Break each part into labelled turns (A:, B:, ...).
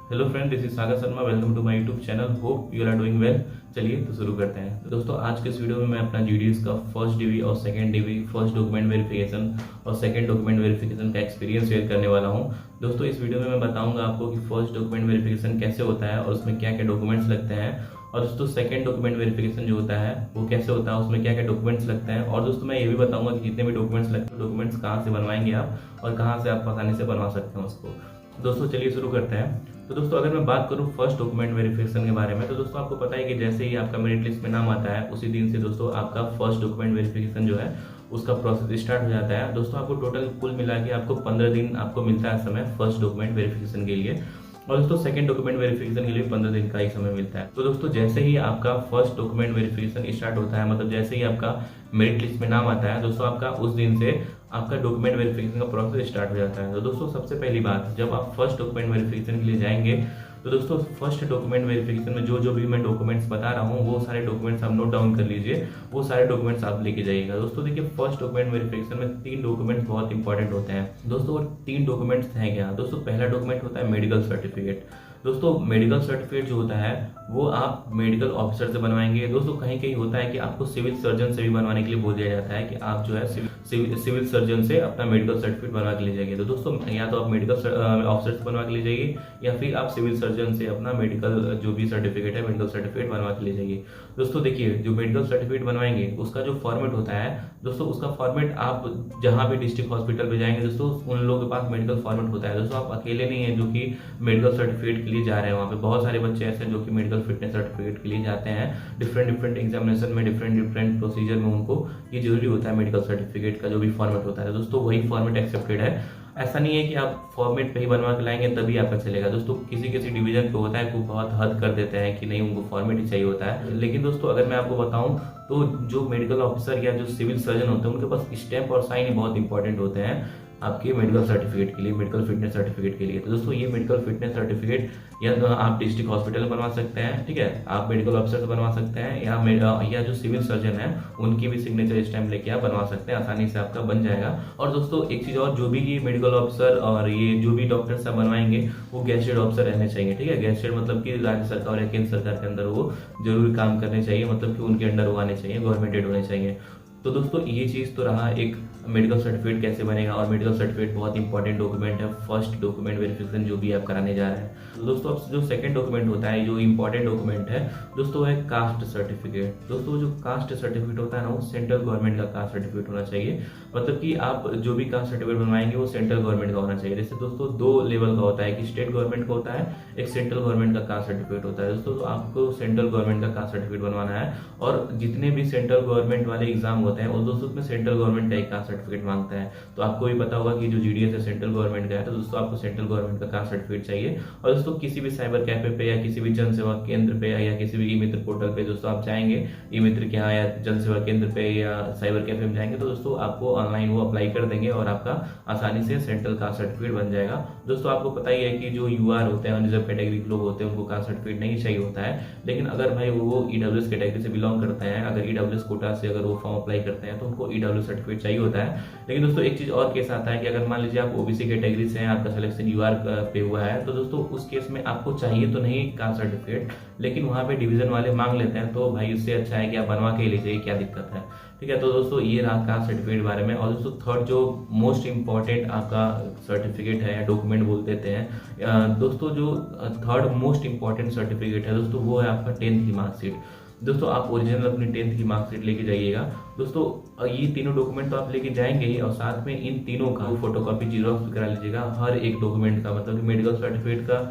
A: Hello friend, this is Sagar Sharma. Welcome to my YouTube channel. Hope you are doing well. चलिए तो शुरू करते हैं। तो दोस्तों, आज के इस वीडियो में मैं अपना जीडीएस का फर्स्ट डीवी और second DV, first document verification और सेकंड डॉक्यूमेंट वेरिफिकेशन का एक्सपीरियंस शेयर करने वाला हूं। दोस्तों, इस वीडियो में मैं बताऊंगा आपको कि फर्स्ट डॉक्यूमेंट वेरिफिकेशन कैसे होता है और उसमें क्या क्या डॉक्यूमेंट्स लगते हैं, और दोस्तों सेकंड डॉक्यूमेंट वेरिफिकेशन जो होता है वो कैसे होता है, उसमें क्या क्या डॉक्यूमेंट्स लगते हैं। और दोस्तों, मैं ये भी बताऊंगा कि जितने भी डॉक्यूमेंट्स लगते हैं, डॉक्यूमेंट्स कहाँ से बनवाएंगे आप और कहाँ से आप आसानी से बनवा सकते हैं उसको। दोस्तों चलिए शुरू करते हैं। तो दोस्तों, अगर मैं बात करूं फर्स्ट डॉक्यूमेंट वेरिफिकेशन के बारे में, तो दोस्तों आपको पता है कि जैसे ही आपका मेरिट लिस्ट में नाम आता है उसी दिन से दोस्तों आपका फर्स्ट डॉक्यूमेंट वेरिफिकेशन जो है उसका प्रोसेस स्टार्ट हो जाता है। दोस्तों, आपको टोटल कुल मिला के आपको 15 दिन आपको मिलता है समय फर्स्ट डॉक्यूमेंट वेरिफिकेशन के लिए, और दोस्तों सेकंड डॉक्यूमेंट वेरिफिकेशन के लिए 15 दिन का ही समय मिलता है। तो दोस्तों, जैसे ही आपका फर्स्ट डॉक्यूमेंट वेरिफिकेशन स्टार्ट होता है, मतलब जैसे ही आपका मेरिट लिस्ट में नाम आता है दोस्तों, आपका उस दिन से आपका डॉक्यूमेंट वेरिफिकेशन का प्रोसेस स्टार्ट हो जाता है। तो दोस्तों, सबसे पहली बात, जब आप फर्स्ट डॉक्यूमेंट वेरिफिकेशन के लिए जाएंगे तो दोस्तों फर्स्ट डॉक्यूमेंट वेरिफिकेशन में जो जो भी मैं डॉक्यूमेंट्स बता रहा हूँ वो सारे डॉक्यूमेंट्स आप नोट डाउन कर लीजिए, वो सारे डॉक्यूमेंट्स आप लेके जाइएगा। दोस्तों देखिए, फर्स्ट डॉक्यूमेंट वेरिफिकेशन में 3 डॉक्यूमेंट्स बहुत इंपॉर्टेंट होते हैं। दोस्तों 3 डॉक्यूमेंट्स हैं क्या? दोस्तों पहला डॉक्यूमेंट होता है मेडिकल सर्टिफिकेट। दोस्तों मेडिकल सर्टिफिकेट जो होता है वो आप मेडिकल ऑफिसर से बनवाएंगे। दोस्तों कहीं कहीं होता है कि आपको सिविल सर्जन से भी बनवाने के लिए बोल दिया जाता है कि आप जो है सिविल सर्जन से अपना मेडिकल सर्टिफिकेट बनवा के ले जाइए। तो दोस्तों या तो आप मेडिकल ऑफिसर से बनवा के ले जाइए या फिर आप सिविल सर्जन से अपना मेडिकल जो भी सर्टिफिकेट है मेडिकल सर्टिफिकेट बनवा के ले जाइए। दोस्तों देखिए, जो मेडिकल सर्टिफिकेट बनवाएंगे उसका जो फॉर्मेट होता है दोस्तों, उसका फॉर्मेट आप जहां भी डिस्ट्रिक्ट हॉस्पिटल पे जाएंगे दोस्तों उन लोगों के पास मेडिकल फॉर्मेट होता है। दोस्तों आप अकेले नहीं है जो कि मेडिकल सर्टिफिकेट के लिए जा रहे हैं, वहाँ पे बहुत सारे बच्चे ऐसे हैं जो कि मेडिकल फिटनेस सर्टिफिकेट के लिए जाते हैं। डिफरेंट एग्जामिनेशन में डिफरेंट प्रोसीजर में उनको ये जरूरी होता है मेडिकल सर्टिफिकेट का जो भी फॉर्मेट होता है। दोस्तों वही फॉर्मेट एक्सेप्टेड है। ऐसा नहीं है कि आप फॉर्मेट पे ही बनवा के लाएंगे तभी आपका चलेगा। दोस्तों किसी किसी डिवीजन पे होता है वो बहुत हद कर देते हैं कि नहीं उनको फॉर्मेट ही चाहिए होता है। लेकिन दोस्तों अगर मैं आपको बताऊं तो जो मेडिकल ऑफिसर या जो सिविल सर्जन होते हैं उनके पास स्टैंप और साइन ही बहुत इंपॉर्टेंट होते हैं आपके मेडिकल सर्टिफिकेट के लिए, मेडिकल फिटनेस सर्टिफिकेट के लिए। तो दोस्तों ये मेडिकल फिटनेस सर्टिफिकेट या तो आप डिस्ट्रिक्ट हॉस्पिटल में बनवा सकते हैं, ठीक है, आप मेडिकल ऑफिसर से बनवा सकते हैं, या जो सिविल सर्जन है उनकी भी सिग्नेचर स्टैम्प लेके आप बनवा सकते हैं, आसानी से आपका बन जाएगा। और दोस्तों एक चीज और, जो भी ये मेडिकल ऑफिसर और ये जो भी डॉक्टर सब बनवाएंगे वो गेस्टेड ऑफिसर रहने चाहिए, ठीक है। गेस्टेड मतलब कि राज्य सरकार या केंद्र सरकार के अंदर वो जरूर काम करने चाहिए, मतलब कि उनके अंडर वो आने चाहिए, गवर्नमेंटेड होने चाहिए। तो दोस्तों ये चीज तो रहा एक मेडिकल सर्टिफिकेट कैसे बनेगा, और मेडिकल सर्टिफिकेट बहुत इंपॉर्टेंट डॉक्यूमेंट है फर्स्ट डॉक्यूमेंट वेरिफिकेशन जो भी आप कराने जा रहे हैं। तो दोस्तों अब जो सेकंड डॉक्यूमेंट होता है जो इंपॉर्टेंट डॉक्यूमेंट है दोस्तों है कास्ट सर्टिफिकेट। दोस्तों जो कास्ट सर्टिफिकेट होता है ना वो सेंट्रल गवर्नमेंट का कास्ट सर्टिफिकेट होना चाहिए, मतलब कि आप जो भी कास्ट सर्टिफिकेट बनवाएंगे वो सेंट्रल गवर्नमेंट का होना चाहिए। जैसे दोस्तों 2 लेवल का होता है, एक स्टेट गवर्नमेंट का होता है, एक सेंट्रल गवर्नमेंट का कास्ट सर्टिफिकेट होता है। दोस्तों तो आपको सेंट्रल गवर्नमेंट का कास्ट सर्टिफिकेट बनवाना है, और जितने भी सेंट्रल गवर्नमेंट वाले एग्जाम होते हैं और दोस्तों उसमें सेंट्रल गवर्नमेंट का एक कास्ट सर्टिफिकेट मांगता है। तो आपको भी पता होगा कि जो जीडीएस है सेंट्रल गवर्नमेंट का है, तो दोस्तों आपको सेंट्रल गवर्नमेंट का कास्ट सर्टिफिकेट चाहिए। और दोस्तों किसी भी साइबर कैफे पे या किसी भी जन सेवा केंद्र पे या किसी भी ई मित्र पोर्टल पे दोस्तों आप जाएंगे, ई मित्र के यहाँ या जन सेवा केंद्र पे या साइबर कैफे में जाएंगे तो दोस्तों आपको ऑनलाइन वो अप्लाई कर देंगे और आपका आसानी से सेंट्रल कास्ट सर्टिफिकेट बन जाएगा। दोस्तों आपको पता ही है कि जो यूआर होते हैं, अनरिजर्व कैटेगरी के लोग होते हैं, उनको कास्ट सर्टिफिकेट नहीं चाहिए होता है। लेकिन अगर भाई वो ईडब्ल्यूएस कैटेगरी से बिलोंग करते हैं, अगर ईडब्ल्यूएस कोटा से अगर वो फॉर्म अप्लाई करते हैं तो उनको ईडब्ल्यूएस सर्टिफिकेट चाहिए होता है। लेकिन दोस्तों एक चीज और केस आता है कि अगर मान लीजिए आप ओबीसी कैटेगरी से हैं, आपका सिलेक्शन यूआर पे हुआ है, तो दोस्तों उस केस में आपको चाहिए तो नहीं कास्ट सर्टिफिकेट, लेकिन वहां पे डिवीजन वाले मांग लेते हैं, तो भाई उससे अच्छा है कि आप बनवा के ले जाइए, क्या दिक्कत है, ठीक है। तो दोस्तों ये रहा कास्ट सर्टिफिकेट बारे में। और दोस्तों थर्ड जो मोस्ट इंपॉर्टेंट आपका सर्टिफिकेट है या डॉक्यूमेंट बोल देते हैं दोस्तों, जो थर्ड मोस्ट इंपॉर्टेंट सर्टिफिकेट है दोस्तों वो है आपका 10th की मार्कशीट। दोस्तों आप ओरिजिनल अपनी 10th की मार्कशीट लेके जाइएगा। दोस्तों ये तीनों डॉक्यूमेंट तो आप लेके जाएंगे ही, और साथ में इन तीनों का फोटोकॉपी जीरोक्स भी करा लीजिएगा हर एक डॉक्यूमेंट का, मतलब कि मेडिकल सर्टिफिकेट का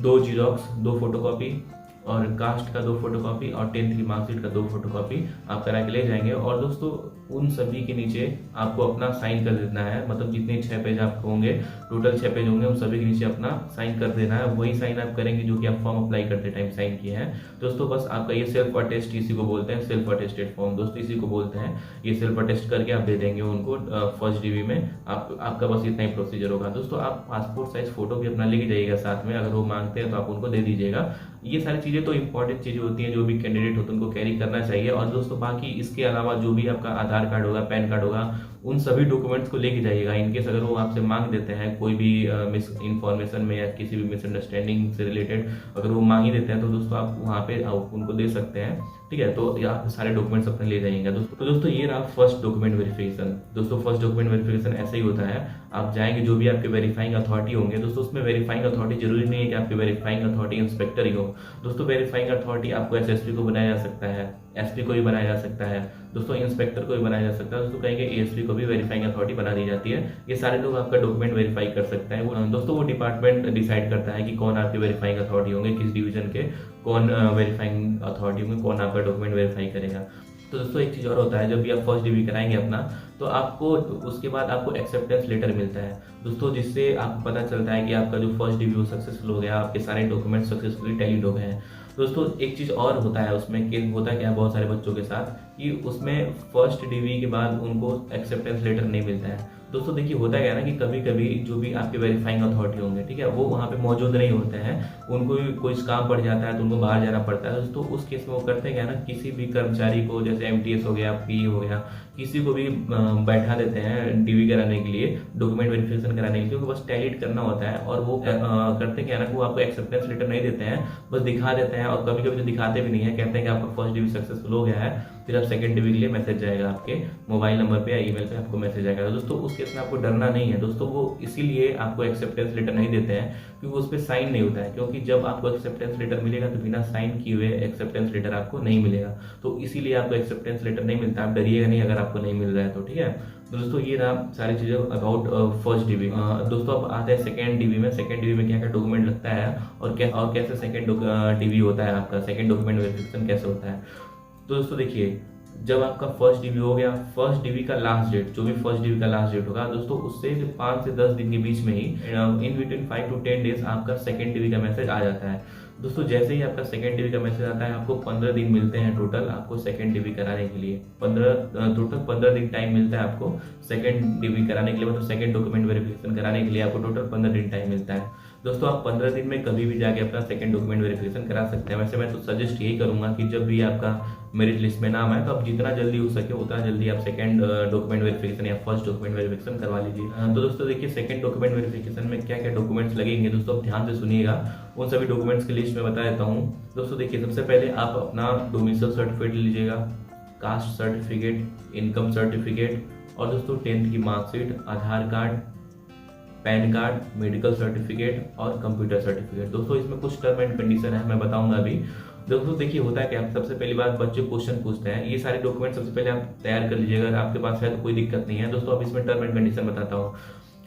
A: 2 जीरोक्स, 2 फोटोकॉपी, और कास्ट का 2 फोटोकॉपी और 10th की मार्कशीट का 2 फोटोकॉपी आप करा के ले जाएंगे। और दोस्तों उन सभी के नीचे आपको अपना साइन कर देना है, मतलब जितने 6 पेज आपको होंगे, टोटल 6 पेज होंगे, उन सभी के नीचे अपना साइन कर देना है। वही साइन आप करेंगे जो कि आप फॉर्म अप्लाई करते टाइम साइन किए हैं। दोस्तों बस आपका ये सेल्फ अटेस्ट इसी को बोलते हैं, सेल्फ अटेस्टेड फॉर्म दोस्तों इसी को बोलते हैं। ये सेल्फ अटेस्ट करके आप दे देंगे उनको फर्स्ट डीवी में। आपका बस इतना ही प्रोसीजर होगा। दोस्तों आप पासपोर्ट साइज फोटो भी अपना लेके जाइएगा साथ में, अगर वो मांगते हैं तो आप उनको दे दीजिएगा। ये सारी चीजें तो इंपॉर्टेंट चीजें होती हैं जो भी कैंडिडेट होते हैं उनको कैरी करना चाहिए। और दोस्तों बाकी इसके अलावा जो भी आपका आधार कार्ड होगा, पैन कार्ड होगा, उन सभी डॉक्यूमेंट्स को लेके जाइएगा। इनकेस अगर वो आपसे मांग देते हैं कोई भी मिस इन्फॉर्मेशन में या किसी भी मिसअंडरस्टैंडिंग से रिलेटेड अगर वो मांग ही देते हैं तो दोस्तों आप वहाँ पे उनको दे सकते हैं, ठीक है। तो आप सारे डॉक्यूमेंट्स अपने ले जाइएगा दोस्तों। तो दोस्तों ये रहा फर्स्ट डॉक्यूमेंट वेरिफिकेशन। दोस्तों फर्स्ट डॉक्यूमेंट वेरिफिकेशन ऐसा ही होता है, आप जाएंगे जो भी आपके वेरीफाइंग अथॉरिटी होंगे दोस्तों, उसमें वेरीफाइंग अथॉरिटी जरूरी नहीं है कि आपके वेरीफाइंग अथॉरिटी इंस्पेक्टर ही हो दोस्तों। वेरीफाइंग अथॉरिटी आपको एसएसपी को बनाया जा सकता है, एसपी को भी बनाया जा सकता है दोस्तों, इंस्पेक्टर को भी बनाया जा सकता है दोस्तों, कहेंगे एएसपी को भी वेरीफाइंग अथॉरिटी बना दी जाती है। ये सारे लोग आपका डॉक्यूमेंट वेरीफाई कर सकते हैं दोस्तों। वो डिपार्टमेंट डिसाइड करता है कि कौन आपके वेरीफाइंग अथॉरिटी होंगे, किस डिवीजन के कौन वेरीफाइंग अथॉरिटी होंगे, कौन आपका डॉक्यूमेंट वेरीफाई करेगा। तो दोस्तों एक चीज़ और होता है, जब भी आप फर्स्ट डिवी कराएंगे अपना तो आपको उसके बाद आपको एक्सेप्टेंस लेटर मिलता है दोस्तों, जिससे आपको पता चलता है कि आपका जो फर्स्ट डिवी वो सक्सेसफुल हो गया, आपके सारे डॉक्यूमेंट सक्सेसफुली टैलीड हो गए हैं दोस्तों। एक चीज़ और होता है उसमें कि होता क्या है बहुत सारे बच्चों के साथ कि उसमें फर्स्ट डिवी के बाद उनको एक्सेप्टेंस लेटर नहीं मिलता है दोस्तों। देखिए होता क्या है ना कि कभी कभी जो भी आपके वेरीफाइंग अथॉरिटी होंगे, ठीक है, वो वहाँ पे मौजूद नहीं होते हैं, उनको भी कोई काम पड़ जाता है तो उनको बाहर जाना पड़ता है दोस्तों। उस केस में वो करते क्या है ना, किसी भी कर्मचारी को जैसे एमटीएस हो गया, पी हो गया, किसी को भी बैठा देते हैं डीवी कराने के लिए, डॉक्यूमेंट वेरिफिकेशन कराने के लिए, क्योंकि बस टैलीड करना होता है। और वो करते क्या है ना कि वो आपको एक्सेप्टेंस लेटर नहीं देते हैं, बस दिखा देते हैं, और कभी कभी तो दिखाते भी नहीं है, कहते हैं कि आपका फर्स्ट डिवी सक्सेसफुल हो गया है, फिर आप सेकंड डिवी के लिए मैसेज जाएगा आपके मोबाइल नंबर पे या ईमेल पे आपको मैसेज आएगा दोस्तों। उस केस में आपको डरना नहीं है दोस्तों, वो इसीलिए आपको एक्सेप्टेंस लेटर नहीं देते हैं क्योंकि उस पर साइन नहीं होता है, क्योंकि जब आपको एक्सेप्टेंस लेटर मिलेगा तो बिना साइन किए हुए एक्सेप्टेंस लेटर आपको नहीं मिलेगा, तो इसीलिए आपको एक्सेप्टेंस लेटर नहीं मिलता। आप डरिएगा नहीं अगर आपको नहीं मिल रहा है तो, ठीक है। तो दोस्तों ये रहा सारी चीज़ें अबाउट फर्स्ट डिवी। दोस्तों अब आते हैं सेकंड डिवी में। सेकंड डिवी में क्या क्या डॉक्यूमेंट लगता है और कैसे सेकंड डिवी होता है, आपका सेकंड डॉक्यूमेंट वेरिफिकेशन कैसे होता है। तो दोस्तों देखिए, जब आपका फर्स्ट डिवी हो गया, फर्स्ट डिवी का लास्ट डेट, जो भी फर्स्ट डिवी का लास्ट डेट होगा दोस्तों, उससे 5 से 10 दिन के बीच में ही इन बिटवीन 5 to 10 डेज आपका सेकंड डिवी का मैसेज आ जाता है दोस्तों। जैसे ही आपका सेकंड डिवी का मैसेज आता है, आपको 15 दिन मिलते हैं टोटल आपको सेकंड डिवी कराने के लिए। टोटल 15 दिन टाइम मिलता है आपको सेकंड डिवी कराने के लिए, मतलब सेकंड डॉक्यूमेंट वेरिफिकेशन कराने के लिए आपको टोटल 15 दिन टाइम मिलता है दोस्तों। आप 15 दिन में कभी भी जाके अपना सेकंड डॉक्यूमेंट वेरिफिकेशन करा सकते हैं। वैसे मैं तो सजेस्ट यही करूंगा कि जब भी आपका मेरिट लिस्ट में नाम है तो आप जितना जल्दी हो सके उतना जल्दी आप सेकंड डॉक्यूमेंट वेरिफिकेशन या फर्स्ट डॉक्यूमेंट वेरिफिकेशन करवा लीजिए। तो दोस्तों देखिए, सेकंड डॉक्यूमेंट वेरिफिकेशन में क्या क्या डॉक्यूमेंट्स लगेंगे दोस्तों, आप ध्यान से सुनिएगा। उन सभी डॉक्यूमेंट्स की लिस्ट में बता देता हूँ दोस्तों। देखिए सबसे पहले आप अपना डोमिसाइल सर्टिफिकेट लीजिएगा, कास्ट सर्टिफिकेट, इनकम सर्टिफिकेट, और दोस्तों 10th की marksheet, Aadhaar card, PAN card, medical certificate और कंप्यूटर सर्टिफिकेट। दोस्तों इसमें कुछ टर्म एंड कंडीशन है, मैं बताऊंगा अभी। दोस्तों देखिए होता है कि आप सबसे पहली बात बच्चे क्वेश्चन पूछते हैं, ये सारे डॉक्यूमेंट सबसे पहले आप तैयार कर लीजिएगा, अगर आपके पास है तो कोई दिक्कत नहीं है दोस्तों। अब इसमें टर्म एंड कंडीशन बताता हूँ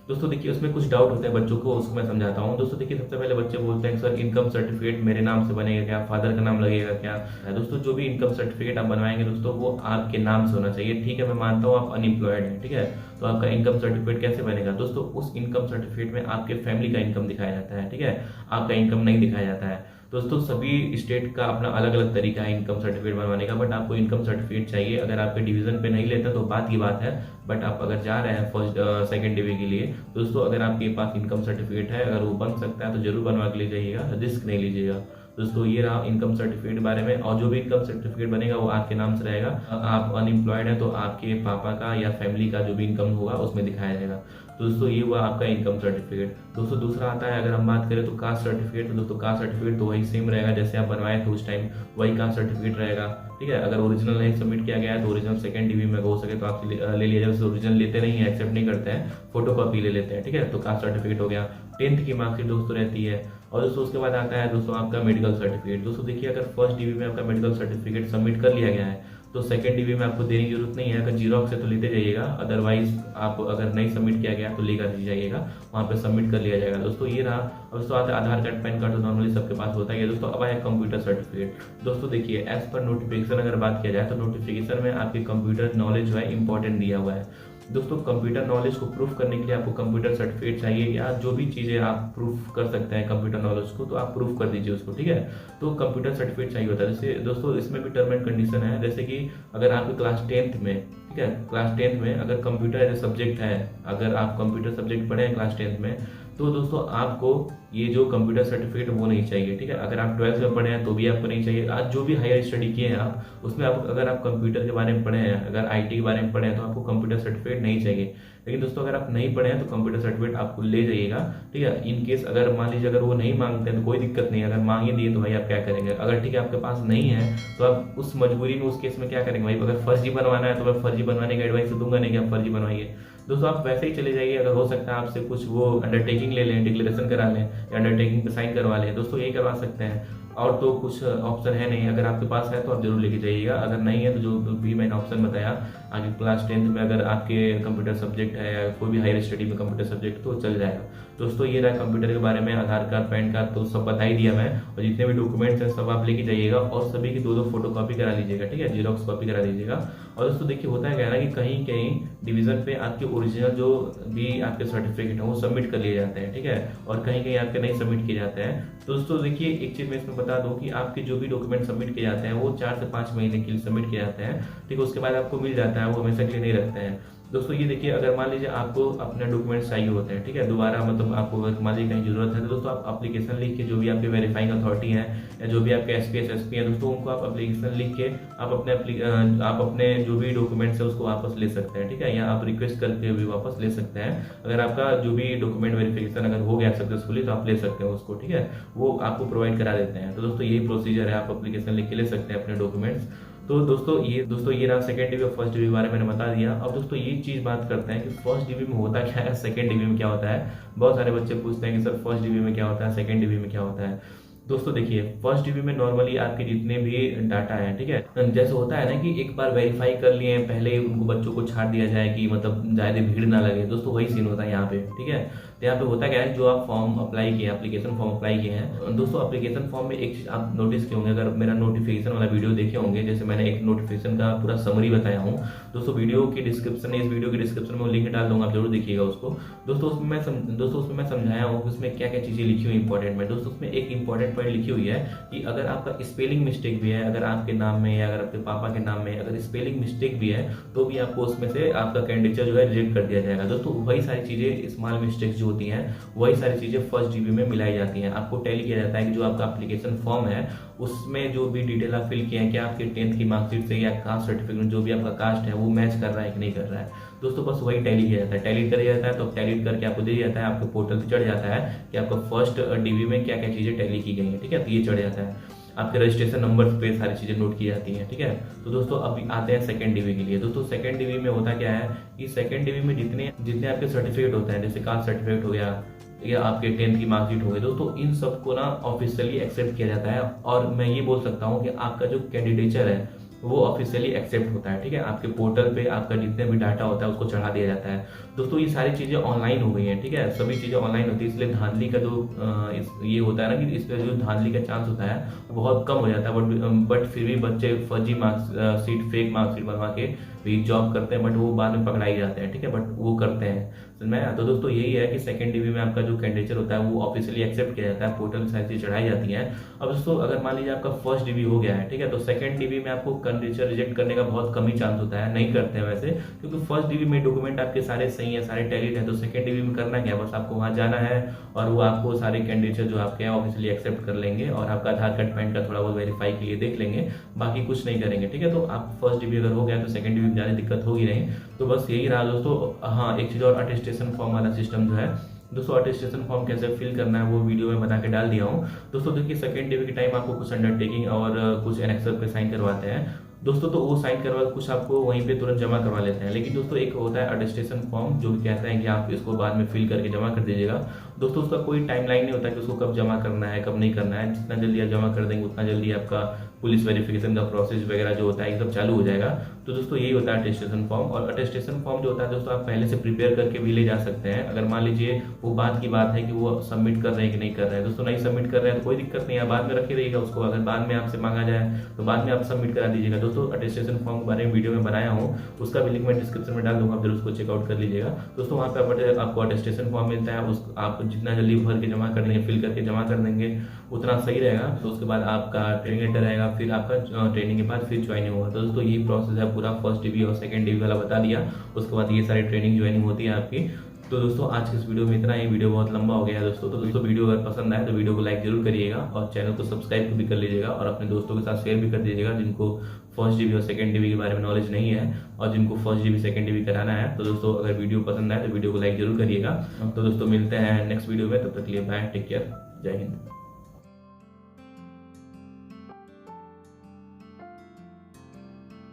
A: दोस्तों। देखिए उसमें कुछ डाउट होते हैं बच्चों को, उसको मैं समझाता हूँ दोस्तों। देखिए सबसे पहले बच्चे बोलते हैं सर इनकम सर्टिफिकेट मेरे नाम से बनेगा क्या, फादर का नाम लगेगा क्या। दोस्तों जो भी इनकम सर्टिफिकेट आप बनवाएंगे दोस्तों वो आपके नाम से होना चाहिए, ठीक है। मैं मानता हूँ आप अनएम्प्लॉयड हैं, ठीक है, तो आपका इनकम सर्टिफिकेट कैसे बनेगा दोस्तों, उस इनकम सर्टिफिकेट में आपके फैमिली का इनकम दिखाया जाता है, ठीक है, आपका इनकम नहीं दिखाया जाता है दोस्तों। सभी स्टेट का अपना अलग अलग तरीका है इनकम सर्टिफिकेट बनवाने का, बट आपको इनकम सर्टिफिकेट चाहिए। अगर आपके डिवीजन पे नहीं लेते तो बात की बात है, बट आप अगर जा रहे हैं फर्स्ट सेकंड डिवी के लिए दोस्तों, अगर आपके पास इनकम सर्टिफिकेट है, अगर वो बन सकता है तो जरूर बनवा के ले जाइएगा, रिस्क नहीं लीजिएगा दोस्तों। ये रहा इनकम सर्टिफिकेट बारे में। और जो भी इनकम सर्टिफिकेट बनेगा वो आपके नाम से रहेगा। आप अनएम्प्लॉयड है तो आपके पापा का या फैमिली का जो भी इनकम होगा उसमें दिखाया जाएगा दोस्तों। ये हुआ आपका इनकम सर्टिफिकेट दोस्तों। दूसरा आता है, अगर हम बात करें तो कास्ट सर्टिफिकेट। तो दोस्तों कास्ट सर्टिफिकेट तो वही सेम रहेगा जैसे आप बनवाए थे उस टाइम, वही कास्ट सर्टिफिकेट रहेगा, ठीक है। अगर ओरिजिनल नहीं सबमिट किया गया है तो ओरिजिनल सेकंड डिवी में हो सके तो आप ले लिया जाए। ओरिजिनल लेते नहीं है, एक्सेप्ट नहीं करते हैं, फोटो कॉपी ले लेते हैं, ठीक है। तो कास्ट सर्टिफिकेट हो गया। 10th की मार्कशीट दोस्तों रहती है। और दोस्तों उसके बाद आता है दोस्तों आपका मेडिकल सर्टिफिकेट। दोस्तों देखिए अगर फर्स्ट डिवी में आपका मेडिकल सर्टिफिकेट सबमिट कर लिया गया है तो सेकंड डिवी में आपको देने की जरूरत नहीं है। अगर जीरोक्स है तो लेते जाइएगा, अदरवाइज आप अगर नहीं सबमिट किया गया तो लेकर जाइएगा, वहाँ पे सबमिट कर लिया जाएगा दोस्तों। ये रहा। अब दोस्तों आता है आधार कार्ड, पैन कार्ड तो नॉर्मली सबके पास होता है दोस्तों। अब आया कंप्यूटर सर्टिफिकेट। दोस्तों देखिए एज पर नोटिफिकेशन अगर बात किया जाए तो नोटिफिकेशन में आपकी कंप्यूटर नॉलेज जो है इंपॉर्टेंट दिया हुआ है दोस्तों। कंप्यूटर नॉलेज को प्रूफ करने के लिए आपको कंप्यूटर सर्टिफिकेट चाहिए, या जो भी चीज़ें आप प्रूफ कर सकते हैं कंप्यूटर नॉलेज को तो आप प्रूफ कर दीजिए उसको, ठीक है। तो कंप्यूटर सर्टिफिकेट चाहिए होता है। जैसे दोस्तों इसमें भी टर्म एंड कंडीशन है, जैसे कि अगर आपकी क्लास 10th में, ठीक है, क्लास 10th में अगर कंप्यूटर एज ए सब्जेक्ट है, अगर आप कंप्यूटर सब्जेक्ट पढ़े हैं क्लास 10th में तो दोस्तों आपको ये जो कंप्यूटर सर्टिफिकेट वो नहीं चाहिए, ठीक है। अगर आप 12th में पढ़े हैं तो भी आपको नहीं चाहिए। आज जो भी हायर स्टडी किए हैं आप, उसमें आप अगर आप कंप्यूटर के बारे में पढ़े हैं, अगर IT के बारे में पढ़े हैं, तो आपको कंप्यूटर सर्टिफिकेट नहीं चाहिए। लेकिन दोस्तों अगर आप नहीं पढ़े हैं तो कंप्यूटर सर्टिफिकेट आपको ले जाइएगा, ठीक है। इन केस अगर मान लीजिए अगर वो नहीं मांगते हैं तो कोई दिक्कत नहीं है, अगर मांग ही दिए तो भाई आप क्या करेंगे। अगर ठीक है आपके पास नहीं है तो आप उस मजबूरी में उस केस में क्या करेंगे भाई। अगर फर्जी बनवाना है तो मैं फर्जी बनवाने का एडवाइस दूंगा नहीं कि आप फर्जी बनवाइए। दोस्तों आप वैसे ही चले जाइए, अगर हो सकता है आपसे कुछ वो अंडरटेकिंग ले लें, डिक्लेरेशन करा लें या अंडरटेकिंग पे साइन करवा लें, दोस्तों यही करवा सकते हैं। और तो कुछ ऑप्शन है नहीं। अगर आपके पास है तो आप जरूर लेके जाइएगा, अगर नहीं है तो जो भी मैंने ऑप्शन बताया आगे क्लास 10th में अगर आपके कंप्यूटर सब्जेक्ट है या कोई भी हायर स्टडी में कंप्यूटर सब्जेक्ट तो चल जाएगा। दोस्तों ये रहा कंप्यूटर के बारे में, आधार कार्ड, पैन कार्ड तो सब बता ही दिया मैं। और जितने भी डॉक्यूमेंट्स हैं सब आप लेके जाइएगा और सभी की 2-2 फोटो कॉपी करा लीजिएगा, ठीक है, जीरोक्स कॉपी करा लीजिएगा। और दोस्तों देखिए होता है क्या ना कि कहीं कहीं डिवीजन पे आपके ओरिजिनल जो भी आपके सर्टिफिकेट है वो सबमिट कर लिए जाते हैं, ठीक है, और कहीं कहीं आपके नहीं सबमिट किए जाते हैं। तो दोस्तों देखिए एक चीज मैं इसमें बता दूं कि आपके जो भी डॉक्यूमेंट सबमिट किए जाते हैं वो 4 से 5 महीने के लिए सबमिट किए जाते हैं, ठीक है। उसके बाद आपको मिल जाता है, वो हमेशा के लिए नहीं रखते हैं। दोस्तों ये देखिए अगर मान लीजिए आपको अपने डॉक्यूमेंट्स चाहिए होते हैं, ठीक है, दोबारा मतलब आपको अगर मान लीजिए कहीं जरूरत है तो दोस्तों आप एप्लीकेशन लिख के जो भी आपके वेरीफाइंग अथॉरिटी है या जो भी आपके SPS SP है दोस्तों उनको आप एप्लीकेशन लिख के आप अपने जो भी डॉक्यूमेंट्स है उसको वापस ले सकते हैं, ठीक है, या आप रिक्वेस्ट करके भी वापस ले सकते हैं। अगर आपका जो भी डॉक्यूमेंट वेरिफिकेशन अगर हो गया सक्सेसफुली तो आप ले सकते हैं उसको, ठीक है, वो आपको प्रोवाइड करा देते हैं। तो दोस्तों यही प्रोसीजर है, आप एप्लीकेशन लिख के ले सकते हैं अपने डॉक्यूमेंट्स। तो दोस्तों ये रहा सेकंड डिवी और फर्स्ट डिवी के बारे में मैंने बता दिया। अब दोस्तों ये चीज बात करते हैं कि फर्स्ट डिवी में होता क्या है, सेकंड डिवी में क्या होता है। बहुत सारे बच्चे पूछते हैं कि सर फर्स्ट डिवी में क्या होता है, सेकंड डिवी में क्या होता है। दोस्तों देखिए फर्स्ट डिवी में नॉर्मली आपके जितने भी डाटा है, ठीक है, जैसे होता है ना कि एक बार वेरीफाई कर लिए पहले उनको बच्चों को छाड़ दिया जाए कि मतलब ज्यादा भीड़ ना लगे, दोस्तों वही सीन होता है यहाँ पे, ठीक है। तो यहाँ पे होता क्या है, जो आप फॉर्म अप्लाई किए, एप्लीकेशन फॉर्म अप्लाई किए हैं दोस्तों, एप्लीकेशन फॉर्म में एक चीज आप नोटिस किए होंगे, अगर मेरा नोटिफिकेशन वाला वीडियो देखे होंगे, जैसे मैंने एक नोटिफिकेशन का पूरा समरी बताया हूँ दोस्तों, वीडियो की डिस्क्रिप्शन इस वीडियो की डिस्क्रिप्शन में लिंक डाल दूंगा, आप जरूर देखिएगा उसको। दोस्तों उसमें मैं समझाया हूँ कि उसमें क्या क्या चीजें लिखी हुई इंपॉर्टेंट में। दोस्तों उसमें एक इंपॉर्टेंट पॉइंट लिखी हुई है कि अगर आपका स्पेलिंग मिस्टेक भी है, अगर आपके नाम में या अगर आपके पापा के नाम में अगर स्पेलिंग मिस्टेक भी है तो भी आपको उसमें से आपका कैंडिडेचर जो है रिजेक्ट कर दिया जाएगा। दोस्तों वही सारी चीजें स्मॉल मिस्टेक्स जो होती हैं वही सारी चीजें फर्स्ट डीबी में मिलाई जाती हैं। आपको टेल किया जाता है कि जो आपका एप्लीकेशन फॉर्म है उसमें जो भी डिटेल आप फिल किए हैं, क्या आपके 10th की मार्कशीट से या कास्ट सर्टिफिकेट जो भी आपका कास्ट है वो मैच कर रहा है कि नहीं कर रहा है। दोस्तों बस वही टैली किया जाता है, टैली कर जाता है तो टैली करके आपको दे जाता है, आपके पोर्टल पे चढ़ जाता है कि आपका फर्स्ट डीबी में क्या क्या चीजें टैली की गई है, ठीक है। तो ये चढ़ जाता है, आपके रजिस्ट्रेशन नंबर पे सारी चीजें नोट की जाती हैं, ठीक है। तो दोस्तों अभी आते हैं सेकंड डीवी के लिए। दोस्तों सेकंड डीवी में होता क्या है कि सेकंड डीवी में जितने आपके सर्टिफिकेट होते हैं, जैसे कास्ट सर्टिफिकेट हो गया या आपके 10th की मार्कशीट हो गई दोस्तों, इन सबको ना ऑफिशियली एक्सेप्ट किया जाता है। और मैं ये बोल सकता हूँ कि आपका जो कैंडिडेचर है वो ऑफिशियली एक्सेप्ट होता है, ठीक है। आपके पोर्टल पे आपका जितने भी डाटा होता है उसको चढ़ा दिया जाता है। दोस्तों ये सारी चीजें ऑनलाइन हो गई हैं, ठीक है, सभी चीजें ऑनलाइन होती है, इसलिए धांधली का जो ये होता है ना कि इस पे जो धांधली का चांस होता है बहुत कम हो जाता है। बट फिर भी बच्चे फर्जी मार्कशीट, फेक मार्कशीट बनवा के भी जॉब करते हैं, बट वो बाद में पकड़ाई जाते हैं, ठीक है, बट वो करते हैं। तो दोस्तों यही है कि सेकंड डीवी में आपका जो कैंडिडेचर होता है वो ऑफिशियली एक्सेप्ट किया जाता है, पोर्टल में सारी चीज चढ़ाई जाती है। अब दोस्तों अगर मान लीजिए आपका फर्स्ट डीवी हो गया है, ठीक है, तो सेकंड डीवी में आपको कैंडिडेचर रिजेक्ट करने का बहुत कम ही चांस होता है, नहीं करते हैं वैसे, क्योंकि फर्स्ट डीवी में डॉक्यूमेंट आपके सारे सही है, सारे टैलीड है। तो सेकंड डीवी में करना क्या, बस आपको वहां जाना है और वो आपको सारे कैंडिडेचर जो आपके हैं ऑफिशियली एक्सेप्ट कर लेंगे और आपका आधार कार्ड, पैन कार्ड थोड़ा बहुत वेरीफाई के लिए देख लेंगे, बाकी कुछ नहीं करेंगे, ठीक है। तो आप फर्स्ट डीवी अगर हो गया तो सेकंड डीवी में ज्यादा दिक्कत होगी नहीं। तो बस यही रहा दोस्तों। हाँ एक चीज और, अटेस्टेशन फॉर्म वाला सिस्टम जो है दोस्तों, अटेस्टेशन फॉर्म कैसे फिल करना है वो वीडियो में बना के डाल दिया हूँ दोस्तों। देखिए सेकंड डीवी के टाइम आपको कुछ अंडरटेकिंग और कुछ एनेक्सर पे साइन करवाते हैं दोस्तों, तो वो साइन करवा कुछ आपको वहीं पे तुरंत जमा करवा लेते हैं। लेकिन दोस्तों एक होता है अटेस्टेशन फॉर्म जो कहता है कि आप इसको बाद में फिल करके जमा कर दीजिएगा दोस्तों। उसका कोई टाइमलाइन नहीं होता कि उसको कब जमा करना है कब नहीं करना है, जितना जल्दी आप जमा कर देंगे उतना जल्दी आपका पुलिस वेरिफिकेशन का प्रोसेस वगैरह जो होता है ये सब चालू हो जाएगा। तो दोस्तों यही होता है अटेस्टेशन फॉर्म। और अटेस्टेशन फॉर्म जो होता है दोस्तों आप पहले से प्रिपेयर करके भी ले जा सकते हैं। अगर मान लीजिए वो बात की बात है कि वो सबमिट कर रहे हैं कि नहीं कर रहे हैं, दोस्तों नहीं सबमिट कर रहे हैं तो कोई दिक्कत नहीं है, बाद में रखे रहिएगा उसको। अगर बाद में आपसे मांगा जाए तो बाद में आप सबमिट करा दीजिएगा। दोस्तों अटेस्टेशन फॉर्म के बारे में वीडियो में बनाया हूँ, उसका भी लिंक मैं डिस्क्रिप्शन में डाल दूंगा, आप जरूर उसको चेकआउट कर लीजिएगा दोस्तों। वहाँ पे आपको अटेस्टेशन फॉर्म मिलता है, उस आप जितना जल्दी भर के जमा कर देंगे, फिल करके जमा कर देंगे उतना सही रहेगा। तो उसके बाद आपका ट्रेनिंग लेटर रहेगा, फिर आपका ट्रेनिंग के बाद फिर ज्वाइनिंग होगा। तो दोस्तों यही प्रोसेस है पूरा, फर्स्ट डीवी और सेकंड डीवी वाला बता दिया। उसके बाद ये सारी ट्रेनिंग ज्वाइनिंग होती है आपकी। तो दोस्तों आज के इस वीडियो में इतना ही। वीडियो बहुत लंबा हो गया है दोस्तों। तो दोस्तों वीडियो अगर पसंद आए तो वीडियो को लाइक जरूर करिएगा और चैनल को सब्सक्राइब भी कर लीजिएगा और अपने दोस्तों के साथ शेयर भी कर दीजिएगा जिनको फर्स्ट डीबी और सेकंड डीबी के बारे में नॉलेज नहीं है और जिनको फर्स्ट डीबी सेकंड डीबी कराना है। तो दोस्तों अगर वीडियो पसंद आए तो वीडियो को लाइक जरूर करिएगा। तो दोस्तों मिलते हैं नेक्स्ट वीडियो में, तब तक के लिए बाय, टेक केयर, जय हिंद।